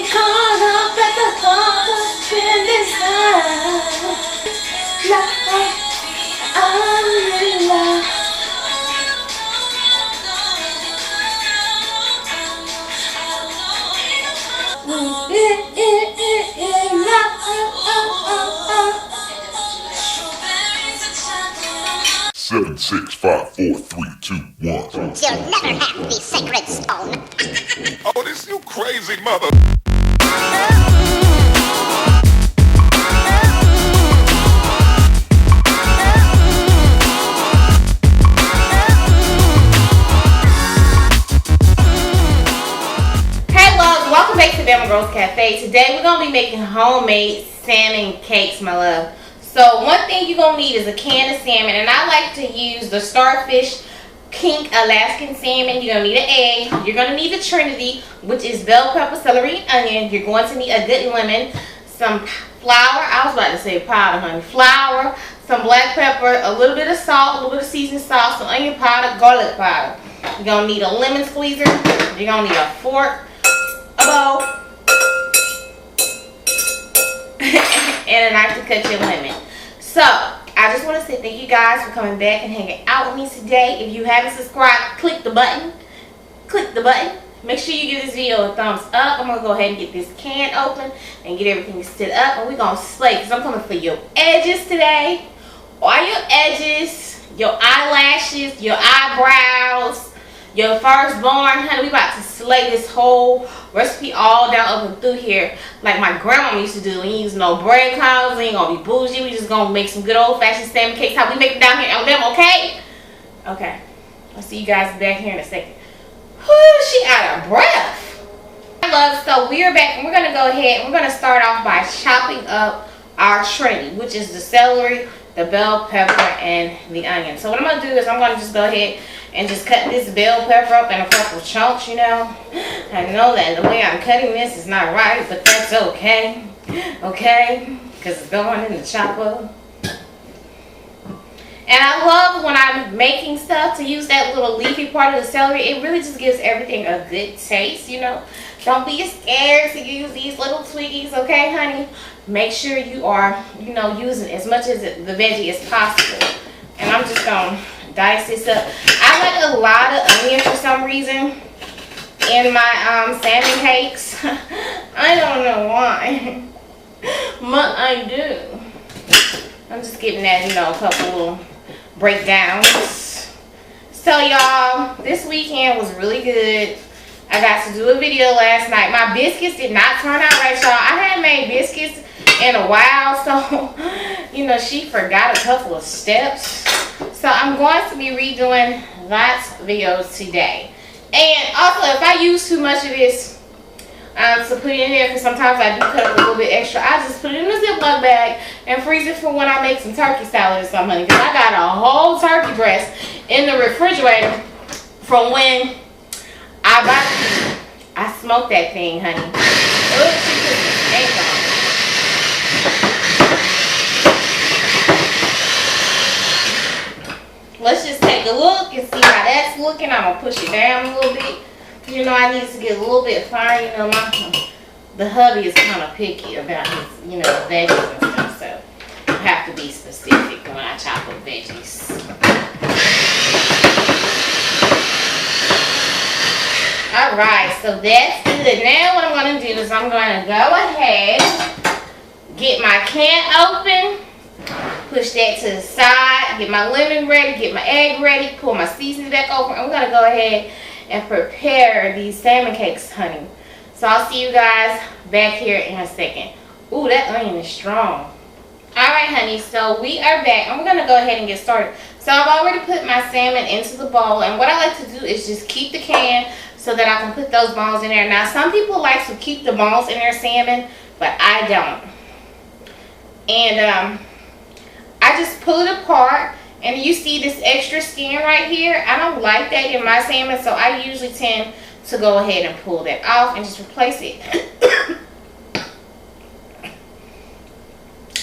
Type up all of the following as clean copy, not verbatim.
caught up at the thought of spending time like I'm in love. Seven, 6, 5, 4, 3, 2, 1. You'll never have the sacred stone. Oh, this you crazy mother. Welcome back to Bama Girls Cafe. Today we're going to be making homemade salmon cakes, my love. So one thing you're going to need is a can of salmon, and I like to use the Starfish Pink Alaskan salmon. You're going to need an egg. You're going to need the Trinity, which is bell pepper, celery, and onion. You're going to need a good lemon, some flour. I was about to say powder, honey. Flour, some black pepper, a little bit of salt, a little bit of seasoning sauce, some onion powder, garlic powder. You're going to need a lemon squeezer. You're going to need a fork, a bowl, and a knife to cut your lemon. So, I just want to say thank you guys for coming back and hanging out with me today. If you haven't subscribed, click the button. Click the button. Make sure you give this video a thumbs up. I'm going to go ahead and get this can open and get everything stood up. And we're going to slay, because I'm coming for your edges today. All your edges, your eyelashes, your eyebrows, your firstborn, honey. We about to slay this whole recipe all down up and through here like my grandma used to do. We ain't use no breadcrumbs. We ain't gonna be bougie. We just gonna make some good old-fashioned salmon cakes how we make them down here in Alabama, okay? Okay. I'll see you guys back here in a second. Whew, she out of breath. I love, so we are back, and we're gonna go ahead and we're gonna start off by chopping up our Trinity, which is the celery, the bell pepper, and the onion. So what I'm gonna do is I'm gonna just go ahead and just cut this bell pepper up in a couple chunks, you know. I know that the way I'm cutting this is not right, but that's okay. Okay? Because it's going in the chopper. And I love when I'm making stuff to use that little leafy part of the celery. It really just gives everything a good taste, you know. Don't be scared to use these little twiggies, okay, honey? Make sure you are, you know, using as much as the veggie as possible. And I'm just going to dice this up. I like a lot of onion for some reason in my salmon cakes. I don't know why, but I do. I'm just giving that, you know, a couple little breakdowns. So y'all, this weekend was really good. I got to do a video last night. My biscuits did not turn out right, y'all. I hadn't made biscuits in a while, so you know, she forgot a couple of steps. So I'm going to be redoing lots of videos today. And also, if I use too much of this to put in there, because sometimes I do cut up a little bit extra, I just put it in a Ziploc bag and freeze it for when I make some turkey salad or something. Because I got a whole turkey breast in the refrigerator from when I smoked that thing, honey. Oops, she put the egg on. Let's just take a look and see how that's looking. I'm gonna push it down a little bit. You know, I need to get a little bit fine. You know, the hubby is kind of picky about his, you know, veggies and stuff. So I have to be specific when I chop up veggies. Alright, so that's good. Now what I'm going to do is I'm going to go ahead, get my can open, push that to the side, get my lemon ready, get my egg ready, pull my seasoning back over. I'm going to go ahead and prepare these salmon cakes, honey. So I'll see you guys back here in a second. Ooh, that onion is strong. Alright, honey, so we are back. I'm going to go ahead and get started. So I've already put my salmon into the bowl, and what I like to do is just keep the can so that I can put those bones in there. Now, some people like to keep the bones in their salmon, but I don't. And I just pull it apart, and you see this extra skin right here. I don't like that in my salmon, so I usually tend to go ahead and pull that off and just replace it.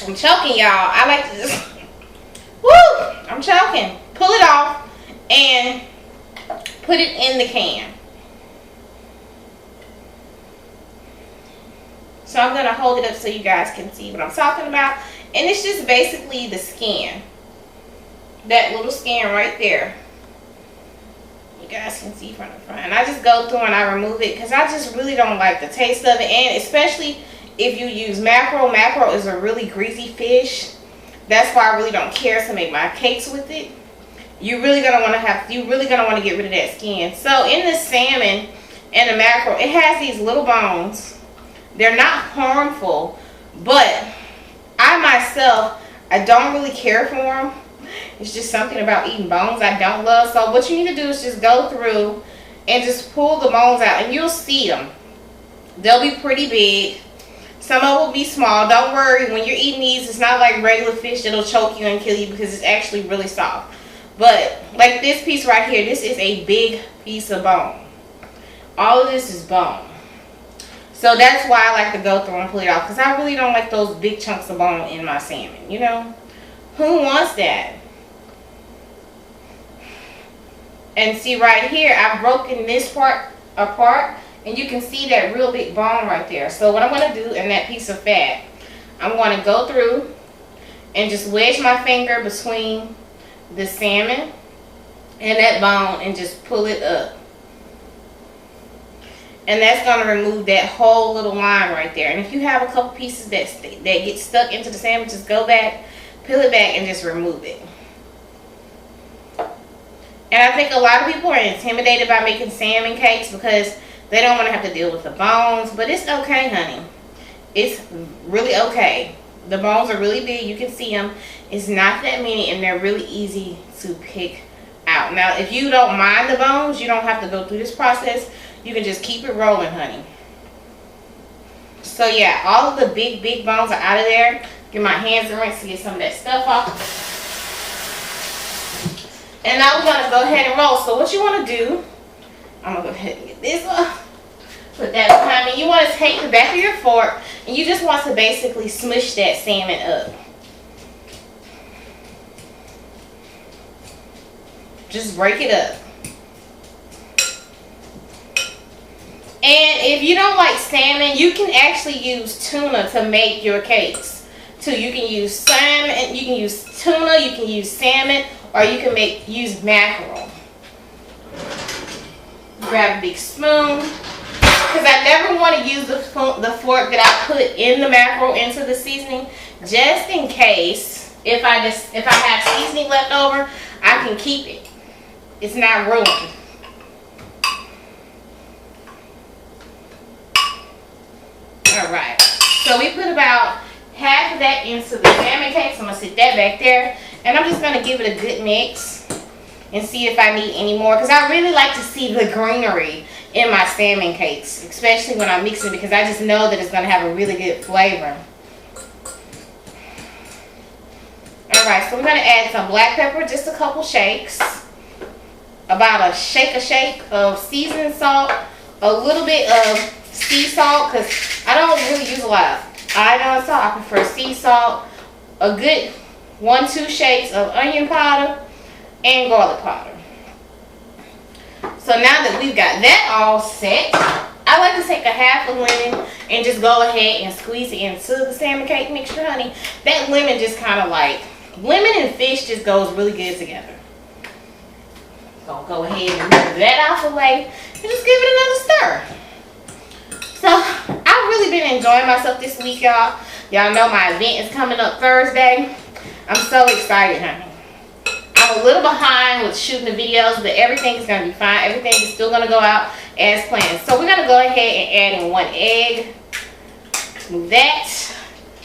I'm choking, y'all. I like to just, woo! I'm choking. Pull it off and put it in the can. So I'm going to hold it up so you guys can see what I'm talking about. And it's just basically the skin. That little skin right there. You guys can see from the front. And I just go through and I remove it because I just really don't like the taste of it. And especially if you use mackerel. Mackerel is a really greasy fish. That's why I really don't care to make my cakes with it. You're really gonna want to get rid of that skin. So in the salmon and the mackerel, it has these little bones. They're not harmful, but I myself, I don't really care for them. It's just something about eating bones I don't love. So what you need to do is just go through and just pull the bones out, and you'll see them. They'll be pretty big. Some of them will be small. Don't worry, when you're eating these, it's not like regular fish that'll choke you and kill you because it's actually really soft. But like this piece right here, this is a big piece of bone. All of this is bone. So that's why I like to go through and pull it off, because I really don't like those big chunks of bone in my salmon, you know? Who wants that? And see right here, I've broken this part apart, and you can see that real big bone right there. So what I'm going to do in that piece of fat, I'm going to go through and just wedge my finger between the salmon and that bone and just pull it up. And that's going to remove that whole little line right there. And if you have a couple pieces that get stuck into the salmon, just go back, peel it back, and just remove it. And I think a lot of people are intimidated by making salmon cakes because they don't want to have to deal with the bones. But it's okay, honey. It's really okay. The bones are really big. You can see them. It's not that many, and they're really easy to pick out. Now, if you don't mind the bones, you don't have to go through this process. You can just keep it rolling, honey. So, yeah, all of the big bones are out of there. Get my hands rinsed to get some of that stuff off. And now we're going to go ahead and roll. So, what you want to do, I'm going to go ahead and get this off. Put that behind me. You want to take the back of your fork, and you just want to basically smush that salmon up. Just break it up. And if you don't like salmon, you can actually use tuna to make your cakes too. You can use salmon, you can use tuna, you can use salmon, or you can use mackerel. Grab a big spoon, because I never want to use the fork that I put in the mackerel into the seasoning, just in case if I have seasoning left over, I can keep it. It's not ruined. Alright, so we put about half of that into the salmon cake, so I'm going to sit that back there. And I'm just going to give it a good mix and see if I need any more. Because I really like to see the greenery in my salmon cakes, especially when I'm mixing, because I just know that it's going to have a really good flavor. Alright, so we're going to add some black pepper, just a couple shakes. About a shake of seasoned salt, a little bit of sea salt, because I don't really use a lot of iodine salt. I prefer sea salt. A good 1-2 shakes of onion powder and garlic powder. So now that we've got that all set, I like to take a half a lemon and just go ahead and squeeze it into the salmon cake mixture, honey. That lemon just kind of like, lemon and fish just goes really good together. So go ahead and move that out the way and just give it another stir. So, I've really been enjoying myself this week, y'all. Y'all know my event is coming up Thursday. I'm so excited, honey. I'm a little behind with shooting the videos, but everything is going to be fine. Everything is still going to go out as planned. So, we're going to go ahead and add in 1 egg. Move that.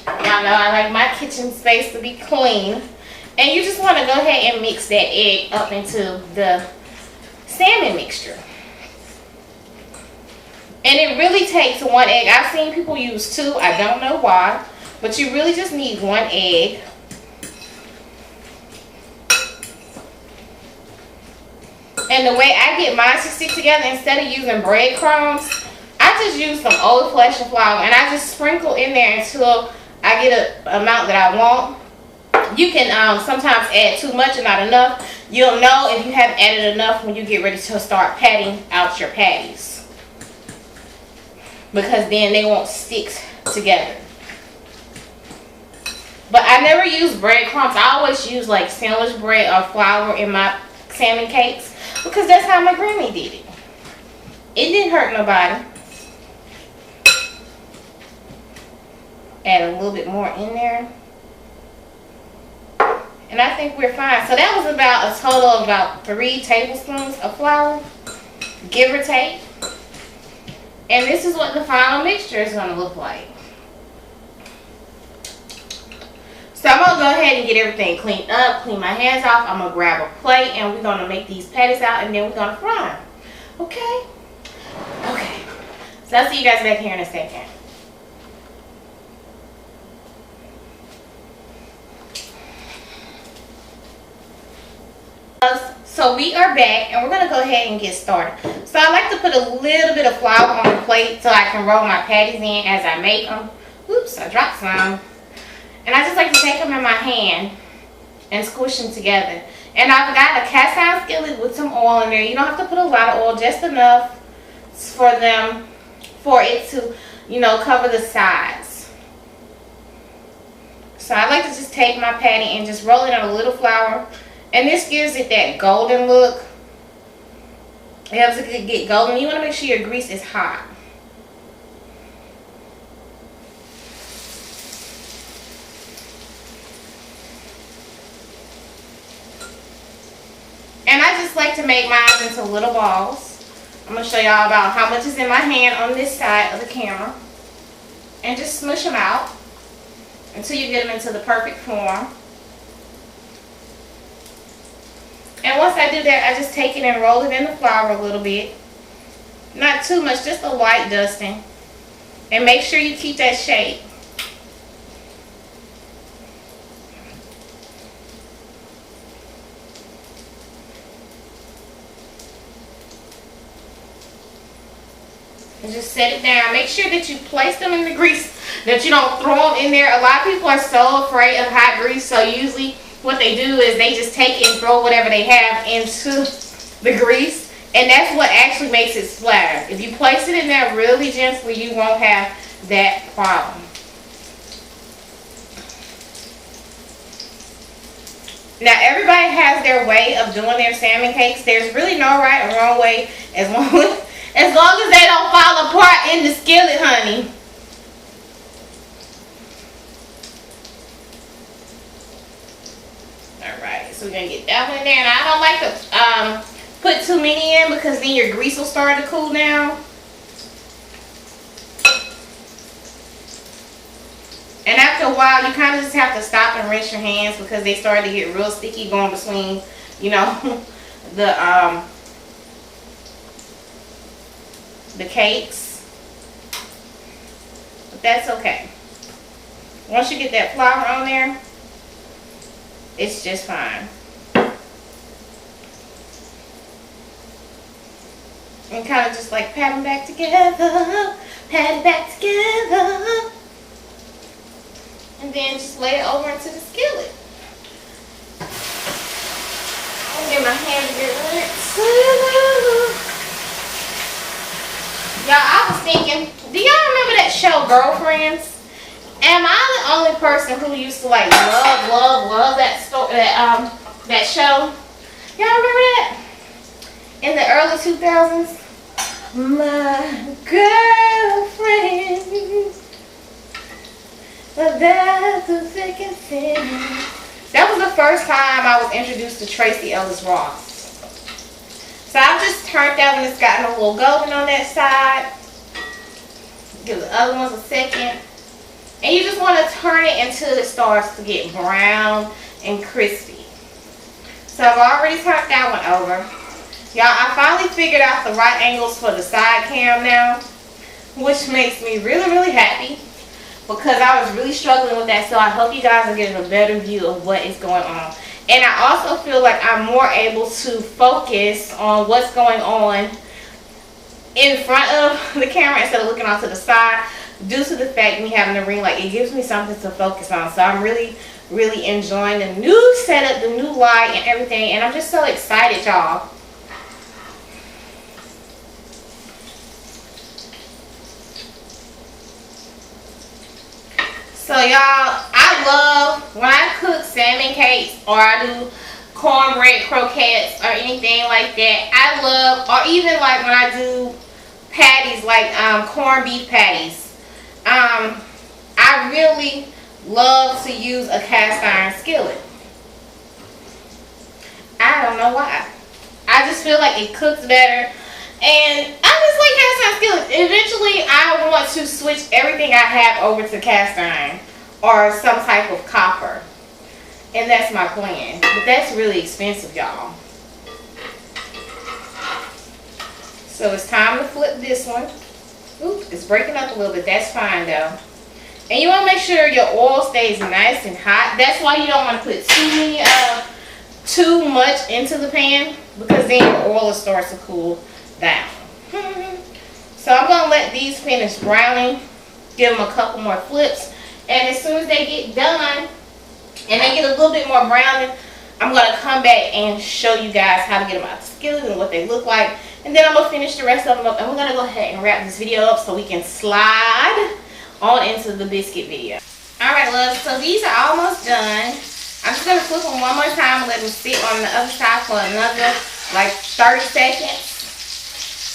Y'all know I like my kitchen space to be clean. And you just want to go ahead and mix that egg up into the salmon mixture. And it really takes 1 egg. I've seen people use 2. I don't know why. But you really just need 1 egg. And the way I get mine to stick together, instead of using breadcrumbs, I just use some old fashioned flour. And I just sprinkle in there until I get an amount that I want. You can sometimes add too much and not enough. You'll know if you haven't added enough when you get ready to start patting out your patties. Because then they won't stick together. But I never use breadcrumbs. I always use like sandwich bread or flour in my salmon cakes because that's how my granny did it. It didn't hurt nobody. Add a little bit more in there. And I think we're fine. So that was about a total of about 3 tablespoons of flour, give or take. And this is what the final mixture is going to look like. So I'm going to go ahead and get everything cleaned up, clean my hands off. I'm going to grab a plate and we're going to make these patties out and then we're going to fry them. Okay? Okay. So I'll see you guys back here in a second. So we are back and we're going to go ahead and get started. So I like to put a little bit of flour on the plate so I can roll my patties in as I make them. Oops, I dropped some. And I just like to take them in my hand and squish them together. And I've got a cast iron skillet with some oil in there. You don't have to put a lot of oil, just enough for it to, you know, cover the sides. So I like to just take my patty and just roll it in a little flour. And this gives it that golden look. It helps it get golden. You want to make sure your grease is hot. And I just like to make mine into little balls. I'm going to show y'all about how much is in my hand on this side of the camera. And just smush them out until you get them into the perfect form. And once I do that, I just take it and roll it in the flour a little bit. Not too much, just a light dusting. And make sure you keep that shape. And just set it down. Make sure that you place them in the grease, that you don't throw them in there. A lot of people are so afraid of hot grease, so usually what they do is they just take it and throw whatever they have into the grease. And that's what actually makes it splatter. If you place it in there really gently, you won't have that problem. Now everybody has their way of doing their salmon cakes. There's really no right or wrong way as long as they don't fall apart in the skillet, honey. Alright, so we're going to get that one in there. And I don't like to put too many in because then your grease will start to cool down. And after a while, you kind of just have to stop and rinse your hands because they start to get real sticky going between, you know, the cakes. But that's okay. Once you get that flour on there, it's just fine. And kind of just like pat them back together. Pat it back together. And then just lay it over into the skillet. I'll get my hand to get rinse. Y'all, I was thinking, do y'all remember that show Girlfriends? Am I the only person who used to like love that show? Y'all remember that? In the early 2000s? My girlfriend, that's the second thing. That was the first time I was introduced to Tracy Ellis Ross. So I've just turned that when it's gotten a little golden on that side. Give the other ones a second. And you just want to turn it until it starts to get brown and crispy. So I've already turned that one over. Y'all, I finally figured out the right angles for the side cam now, which makes me really, really happy because I was really struggling with that. So I hope you guys are getting a better view of what is going on. And I also feel like I'm more able to focus on what's going on in front of the camera instead of looking off to the side due to the fact of me having the ring light. It gives me something to focus on. So I'm really, really enjoying the new setup, the new light and everything. And I'm just so excited, y'all. So y'all, I love when I cook salmon cakes or I do cornbread croquettes or anything like that. I love, or even like when I do patties, like corned beef patties. I really love to use a cast iron skillet. I don't know why. I just feel like it cooks better. And I just like cast iron skillets. Eventually, I want to switch everything I have over to cast iron or some type of copper. And that's my plan. But that's really expensive, y'all. So it's time to flip this one. Oops, it's breaking up a little bit. That's fine, though. And you want to make sure your oil stays nice and hot. That's why you don't want to put too much into the pan, because then your oil starts to cool down. So I'm going to let these finish browning. Give them a couple more flips. And as soon as they get done and they get a little bit more browning, I'm going to come back and show you guys how to get them out the skillet and what they look like. And then I'm going to finish the rest of them up. And we're going to go ahead and wrap this video up so we can slide on into the biscuit video. Alright, love. So these are almost done. I'm just going to flip them one more time and let them sit on the other side for another like 30 seconds.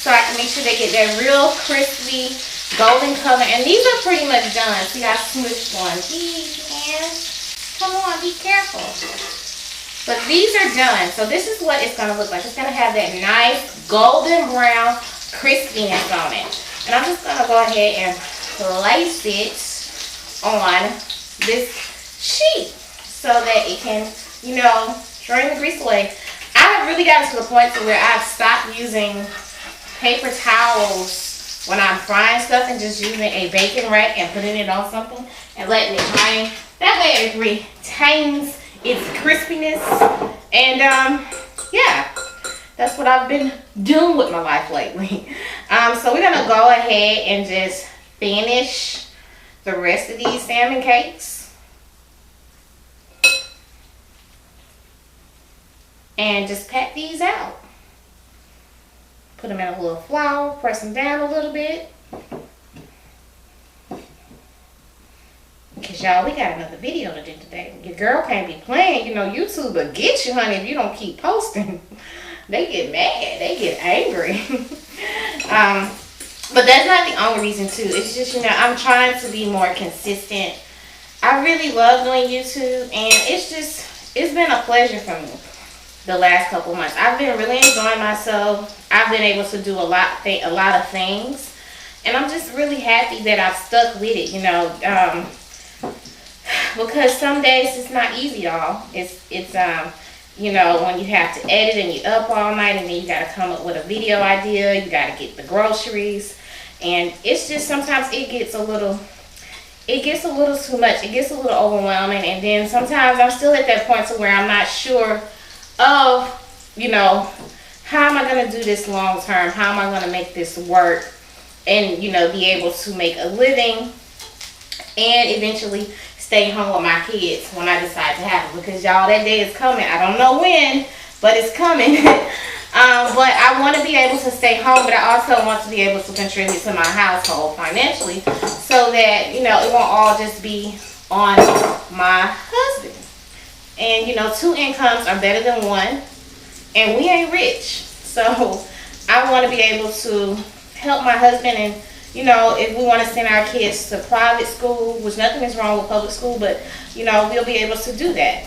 So I can make sure they get that real crispy golden color. And these are pretty much done. See, I smushed one. Come on, be careful. But these are done. So this is what it's going to look like. It's going to have that nice golden brown crispiness on it. And I'm just going to go ahead and place it on this sheet so that it can, you know, drain the grease away. I have really gotten to the point to where I've stopped using paper towels when I'm frying stuff and just using a baking rack and putting it on something and letting it drain. That way it retains its crispiness. And yeah, that's what I've been doing with my life lately. So we're gonna go ahead and just finish the rest of these salmon cakes. And just pat these out. Put them in a little flour, press them down a little bit. Because y'all, we got another video to do today. Your girl can't be playing. You know, YouTube will get you, honey, if you don't keep posting. They get mad. They get angry. But that's not the only reason, too. It's just, you know, I'm trying to be more consistent. I really love doing YouTube. And it's been a pleasure for me the last couple months. I've been really enjoying myself. I've been able to do a lot of things. And I'm just really happy that I've stuck with it, you know. Because some days it's not easy, y'all. It's you know, when you have to edit and you're up all night and then you got to come up with a video idea. You got to get the groceries. And it's just sometimes it gets a little too much. It gets a little overwhelming. And then sometimes I'm still at that point to where I'm not sure of, you know, how am I going to do this long term? How am I going to make this work and, you know, be able to make a living and eventually stay home with my kids when I decide to have them? Because y'all, that day is coming. I don't know when, but it's coming. But I want to be able to stay home, but I also want to be able to contribute to my household financially so that, you know, it won't all just be on my husband. And, you know, 2 incomes are better than 1. And we ain't rich. So I want to be able to help my husband. And, you know, if we want to send our kids to private school, which nothing is wrong with public school, but, you know, we'll be able to do that.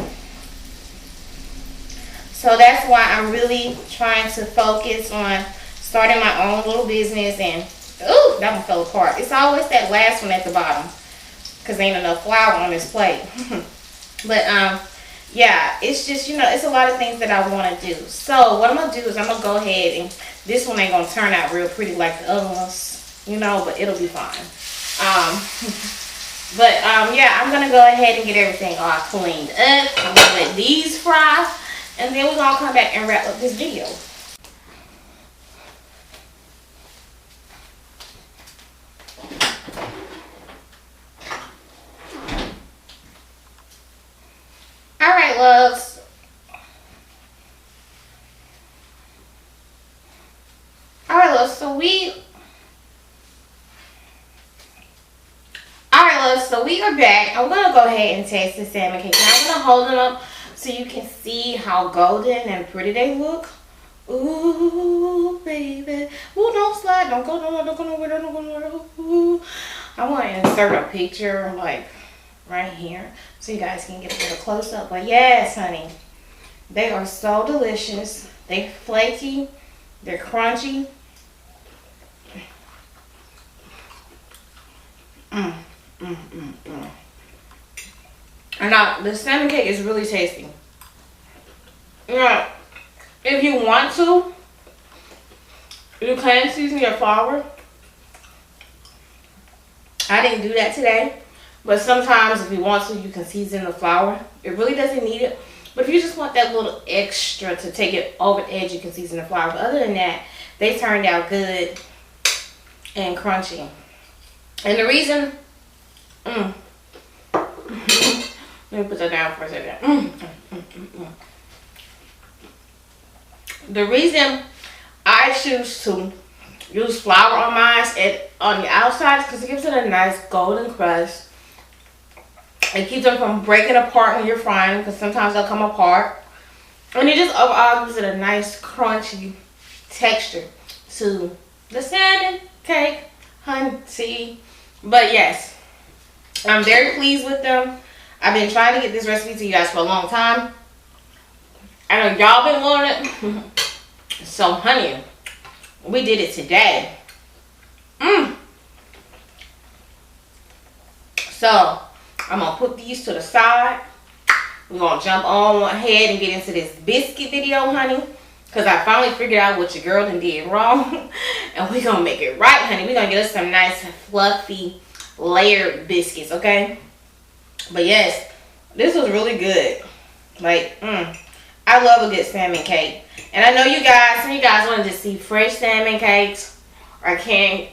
So that's why I'm really trying to focus on starting my own little business. And, ooh, that one fell apart. It's always that last one at the bottom because ain't enough flour on this plate. But, yeah, it's just, you know, it's a lot of things that I want to do. So what I'm going to do is I'm going to go ahead, and this one ain't going to turn out real pretty like the other ones, you know, but it'll be fine. Yeah, I'm going to go ahead and get everything all cleaned up. I'm going to let these fry, and then we're going to come back and wrap up this video. Alright, loves. Alright, loves, so we are back. I'm gonna go ahead and taste the salmon cake. Now I'm gonna hold them up so you can see how golden and pretty they look. Ooh, baby. Ooh, don't slide. Don't go nowhere. Don't go nowhere. Don't go nowhere. Ooh. I want to insert a picture like right here so you guys can get a little close up. But yes, honey, they are so delicious. They're flaky. They're crunchy. And now the salmon cake is really tasty. Now, if you want to, you can season your flour. I didn't do that today, but sometimes if you want to, you can season the flour. It really doesn't need it, but if you just want that little extra to take it over the edge, you can season the flour. But other than that, they turned out good and crunchy. And the reason, let me put that down for a second. The reason I choose to use flour on mine on the outside is because it gives it a nice golden crust. It keeps them from breaking apart when you're frying, because sometimes they'll come apart. And it just overall gives it a nice crunchy texture to the salmon cake, honey. But yes, I'm very pleased with them. I've been trying to get this recipe to you guys for a long time. I know y'all been wanting it. So honey, we did it today. So I'm gonna put these to the side. We're gonna jump on ahead and get into this biscuit video, honey, because I finally figured out what your girl done did wrong. And we're gonna make it right, honey. We're gonna get us some nice fluffy layered biscuits, okay? But yes, this was really good. Like, I love a good salmon cake. And I know you guys, some of you guys wanted to see fresh salmon cakes or canned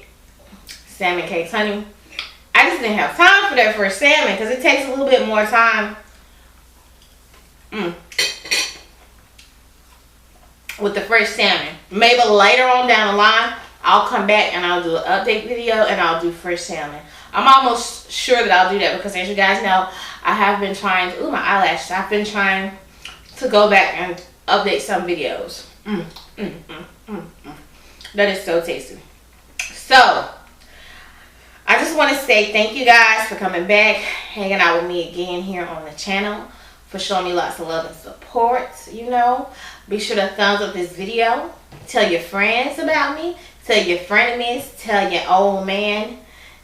salmon cakes, honey. I just didn't have time for that fresh salmon because it takes a little bit more time with the fresh salmon. Maybe later on down the line, I'll come back and I'll do an update video and I'll do fresh salmon. I'm almost sure that I'll do that because, as you guys know, I have been trying to, my eyelashes, I've been trying to go back and update some videos. That is so tasty. So, I just want to say thank you guys for coming back, hanging out with me again here on the channel, for showing me lots of love and support, you know. Be sure to thumbs up this video. Tell your friends about me. Tell your frenemies. Tell your old man.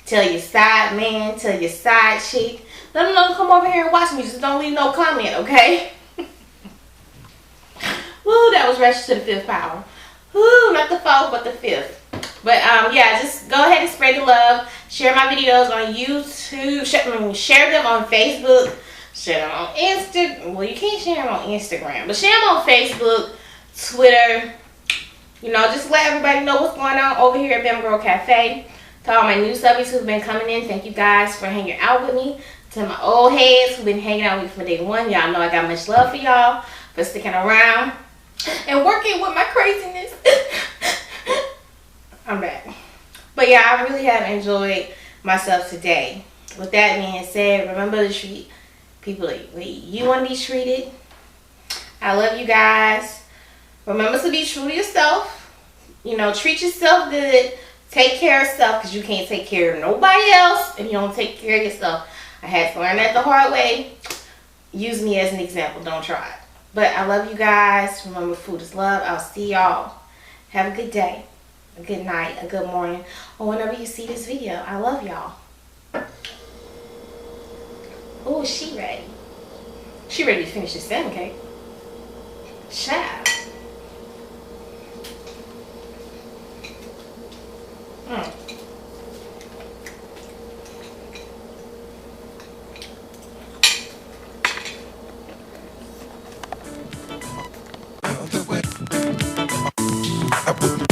Tell your side man. Tell your side chick. Let them know to come over here and watch me. Just don't leave no comment, okay? Woo, that was ratchet to the 5th power. Woo, not the 4th, but the 5th. But yeah, just go ahead and spread the love. Share my videos on YouTube. Share them on Facebook. Share them on Instagram. Well, you can't share them on Instagram, but share them on Facebook, Twitter. You know, just let everybody know what's going on over here at Bama Girl Cafe. To all my new subbies who've been coming in, thank you guys for hanging out with me. To my old heads who've been hanging out with me for day one, y'all know I got much love for y'all for sticking around and working with my craziness. I'm back. But yeah, I really have enjoyed myself today. With that being said, remember to treat people the way you want to be treated. I love you guys. Remember to be true to yourself. You know, treat yourself good. Take care of yourself, because you can't take care of nobody else if you don't take care of yourself. I had to learn that the hard way. Use me as an example. Don't try it. But I love you guys. Remember, food is love. I'll see y'all. Have a good day, a good night, a good morning, or whenever you see this video. I love y'all. Oh, she ready. She ready to finish this salmon cake. Child. I put